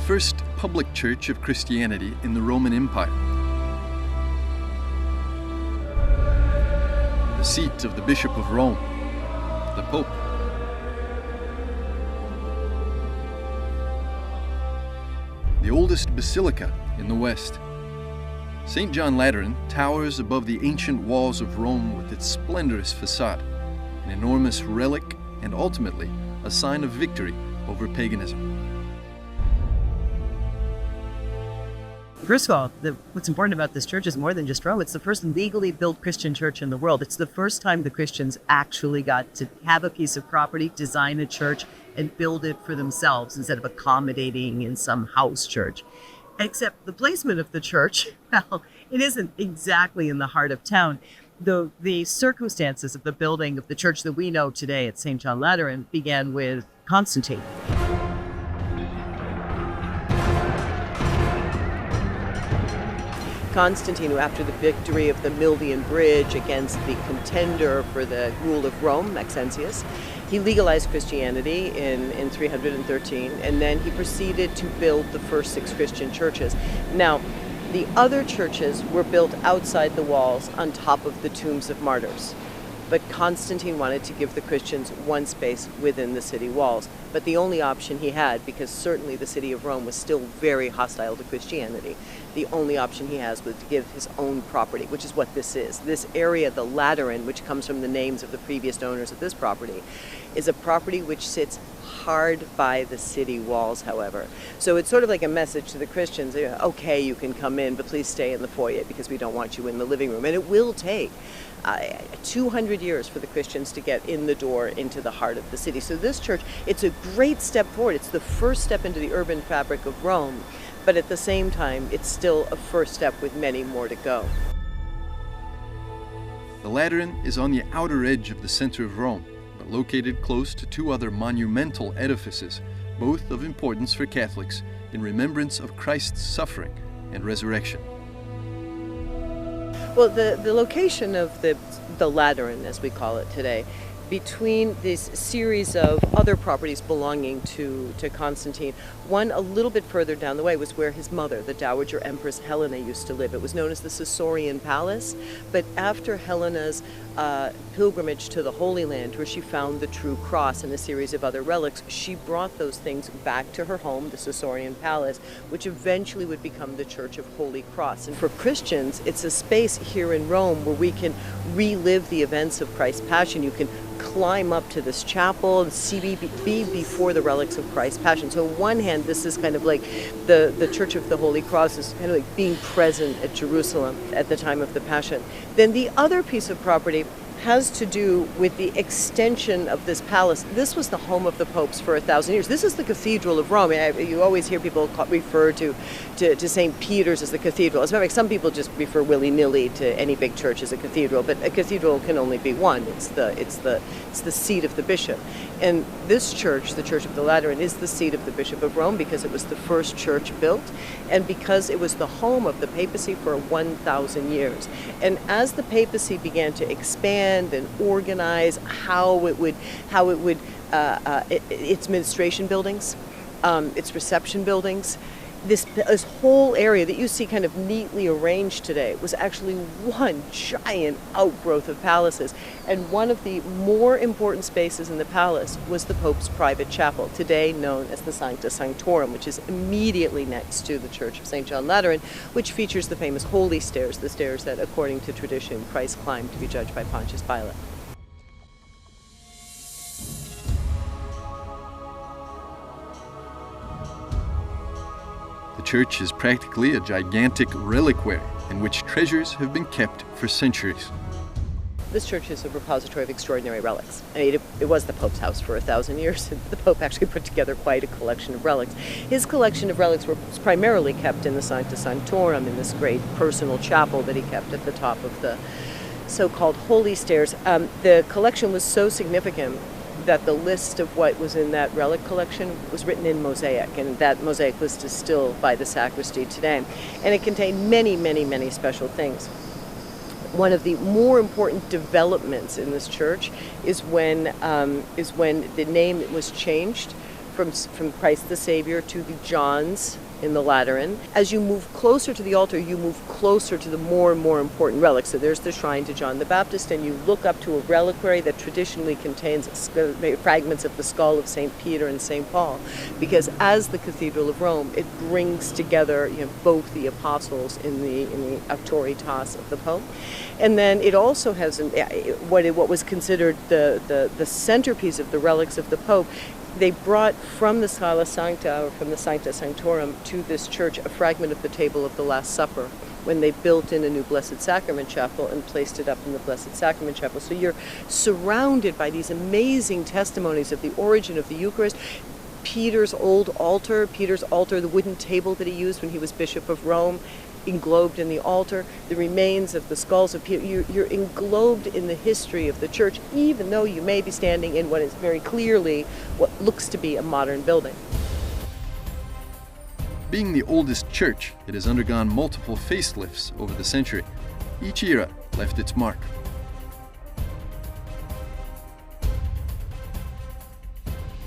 first public church of Christianity in the Roman Empire. The seat of the Bishop of Rome, the Pope. The oldest basilica in the West. St. John Lateran towers above the ancient walls of Rome with its splendorous facade, an enormous relic and ultimately a sign of victory over paganism. First of all, what's important about this church is more than just Rome. It's the first legally built Christian church in the world. It's the first time the Christians actually got to have a piece of property, design a church, and build it for themselves instead of accommodating in some house church. Except the placement of the church, well, it isn't exactly in the heart of town. The circumstances of the building of the church that we know today at St. John Lateran began with Constantine. Constantine, who after the victory of the Milvian Bridge against the contender for the rule of Rome, Maxentius, he legalized Christianity in 313, and then he proceeded to build the first 6 Christian churches. Now, the other churches were built outside the walls on top of the tombs of martyrs. But Constantine wanted to give the Christians one space within the city walls. But the only option he had, because certainly the city of Rome was still very hostile to Christianity, the only option he has was to give his own property, which is what this is. This area, the Lateran, which comes from the names of the previous owners of this property, is a property which sits hard by the city walls, however. So it's sort of like a message to the Christians, okay, you can come in, but please stay in the foyer because we don't want you in the living room. And it will take 200 years for the Christians to get in the door into the heart of the city. So this church, it's a great step forward. It's the first step into the urban fabric of Rome, but at the same time, it's still a first step with many more to go. The Lateran is on the outer edge of the center of Rome, but located close to 2 other monumental edifices, both of importance for Catholics in remembrance of Christ's suffering and resurrection. Well, the location of the Lateran, as we call it today, between this series of other properties belonging to Constantine, one a little bit further down the way was where his mother, the Dowager Empress Helena, used to live. It was known as the Caesarian Palace, but after Helena's pilgrimage to the Holy Land, where she found the true cross and a series of other relics, she brought those things back to her home, the Caesarian Palace, which eventually would become the Church of Holy Cross. And for Christians, it's a space here in Rome where we can relive the events of Christ's Passion. You can climb up to this chapel and be before the relics of Christ's Passion. So on one hand, this is kind of like the Church of the Holy Cross is kind of like being present at Jerusalem at the time of the Passion. Then the other piece of property has to do with the extension of this palace. This was the home of the popes for 1,000 years. This is the Cathedral of Rome. You always hear people refer to St. Peter's as the cathedral. As a matter of fact, some people just refer willy-nilly to any big church as a cathedral, but a cathedral can only be one. It's the seat of the bishop. And this church, the Church of the Lateran, is the seat of the Bishop of Rome because it was the first church built and because it was the home of the papacy for 1,000 years. And as the papacy began to expand and organize its administration buildings, its reception buildings, this whole area that you see kind of neatly arranged today was actually one giant outgrowth of palaces. And one of the more important spaces in the palace was the Pope's private chapel, today known as the Sancta Sanctorum, which is immediately next to the Church of St. John Lateran, which features the famous holy stairs, the stairs that, according to tradition, Christ climbed to be judged by Pontius Pilate. The church is practically a gigantic reliquary in which treasures have been kept for centuries. This church is a repository of extraordinary relics. I mean, it was the Pope's house for 1,000 years. The Pope actually put together quite a collection of relics. His collection of relics was primarily kept in the Sancta Sanctorum, in this great personal chapel that he kept at the top of the so-called holy stairs. The collection was so significant that the list of what was in that relic collection was written in mosaic, and that mosaic list is still by the sacristy today. And it contained many, many, many special things. One of the more important developments in this church is when the name was changed from Christ the Savior to the Johns in the Lateran. As you move closer to the altar, you move closer to the more and more important relics. So there's the shrine to John the Baptist, and you look up to a reliquary that traditionally contains fragments of the skull of St. Peter and St. Paul, because as the Cathedral of Rome, it brings together both the apostles in the auctoritas of the Pope. And then it also has what was considered the centerpiece of the relics of the Pope. They brought from the Sala Sancta, or from the Sancta Sanctorum, to this church a fragment of the table of the Last Supper when they built in a new Blessed Sacrament chapel and placed it up in the Blessed Sacrament chapel. So you're surrounded by these amazing testimonies of the origin of the Eucharist. Peter's old altar, the wooden table that he used when he was Bishop of Rome, englobed in the altar, the remains of the skulls of Peter. You're englobed in the history of the church, even though you may be standing in what is very clearly what looks to be a modern building. Being the oldest church, it has undergone multiple facelifts over the century. Each era left its mark.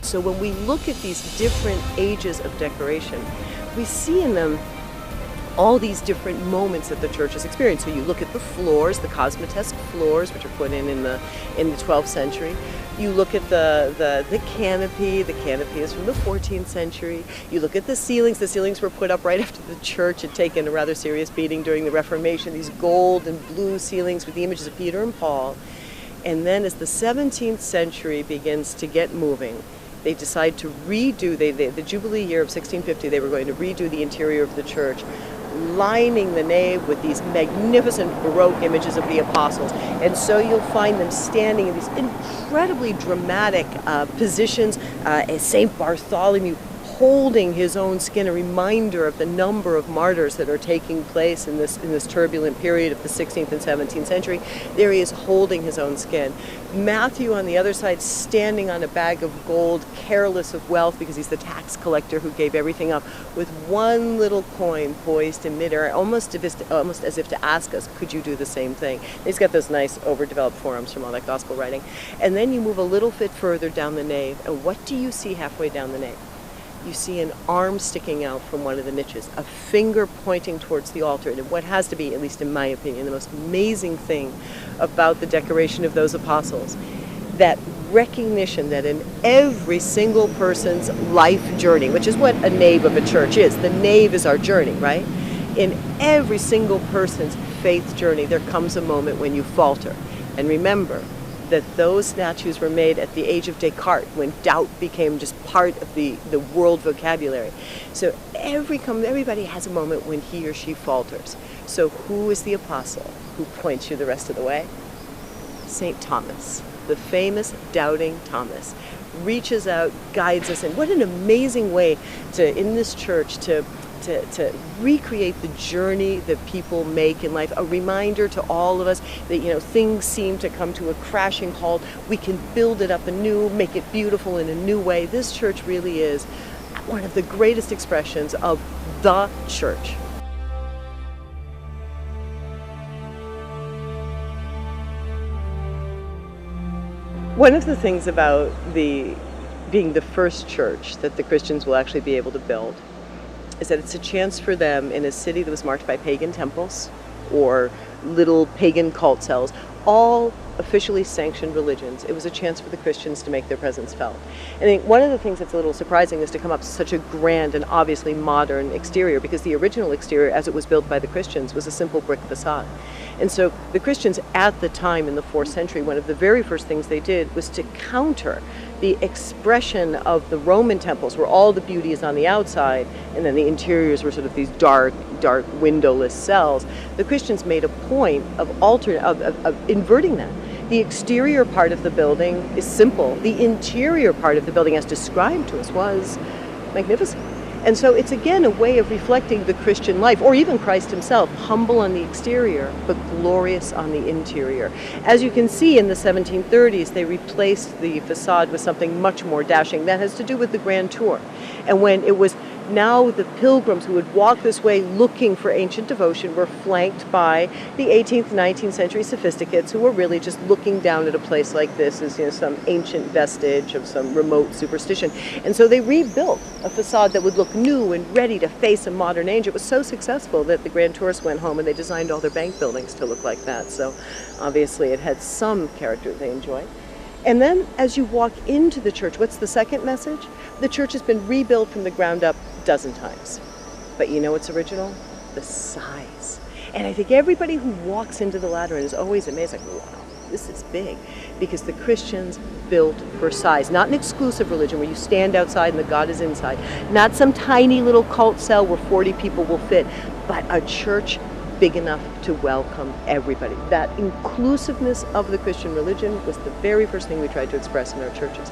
So when we look at these different ages of decoration, we see in them all these different moments that the church has experienced. So you look at the floors, the cosmatesque floors, which are put in the 12th century. You look at the canopy. The canopy is from the 14th century. You look at the ceilings. The ceilings were put up right after the church had taken a rather serious beating during the Reformation. These gold and blue ceilings with the images of Peter and Paul. And then as the 17th century begins to get moving, they decide to redo, the Jubilee year of 1650, they were going to redo the interior of the church, lining the nave with these magnificent Baroque images of the apostles. And so you'll find them standing in these incredibly dramatic positions, as St. Bartholomew holding his own skin, a reminder of the number of martyrs that are taking place in this turbulent period of the 16th and 17th century. There he is holding his own skin. Matthew on the other side, standing on a bag of gold, careless of wealth because he's the tax collector who gave everything up, with one little coin poised in midair, almost as if to ask us, could you do the same thing? He's got those nice overdeveloped forearms from all that gospel writing. And then you move a little bit further down the nave, and what do you see halfway down the nave? You see an arm sticking out from one of the niches, a finger pointing towards the altar. And what has to be, at least in my opinion, the most amazing thing about the decoration of those apostles, that recognition that in every single person's life journey, which is what a nave of a church is, the nave is our journey, right? In every single person's faith journey, there comes a moment when you falter. And remember that those statues were made at the age of Descartes, when doubt became just part of the world vocabulary. So everybody has a moment when he or she falters. So who is the apostle who points you the rest of the way? St. Thomas, the famous doubting Thomas, reaches out, guides us, and what an amazing way in this church to recreate the journey that people make in life, a reminder to all of us that things seem to come to a crashing halt. We can build it up anew, make it beautiful in a new way. This church really is one of the greatest expressions of the church. One of the things about being the first church that the Christians will actually be able to build is that it's a chance for them in a city that was marked by pagan temples or little pagan cult cells, all officially sanctioned religions. It was a chance for the Christians to make their presence felt. I think one of the things that's a little surprising is to come up with such a grand and obviously modern exterior, because the original exterior, as it was built by the Christians, was a simple brick facade. And so the Christians at the time in the 4th century, one of the very first things they did was to counter the expression of the Roman temples, where all the beauty is on the outside and then the interiors were sort of these dark windowless cells. The Christians made a point of inverting that. The exterior part of the building is simple. The interior part of the building, as described to us, was magnificent. And so it's again a way of reflecting the Christian life, or even Christ himself, humble on the exterior, but glorious on the interior. As you can see, in the 1730s, they replaced the facade with something much more dashing. That has to do with the Grand Tour. And when it was Now the pilgrims who would walk this way looking for ancient devotion were flanked by the 18th, 19th century sophisticates who were really just looking down at a place like this as, you know, some ancient vestige of some remote superstition. And so they rebuilt a facade that would look new and ready to face a modern age. It was so successful that the Grand Tourists went home and they designed all their bank buildings to look like that. So obviously it had some character they enjoyed. And then as you walk into the church, what's the second message? The church has been rebuilt from the ground up a dozen times. But you know what's original? The size. And I think everybody who walks into the Lateran is always amazed, like, wow, this is big. Because the Christians built for size. Not an exclusive religion where you stand outside and the God is inside. Not some tiny little cult cell where 40 people will fit, but a church big enough to welcome everybody. That inclusiveness of the Christian religion was the very first thing we tried to express in our churches.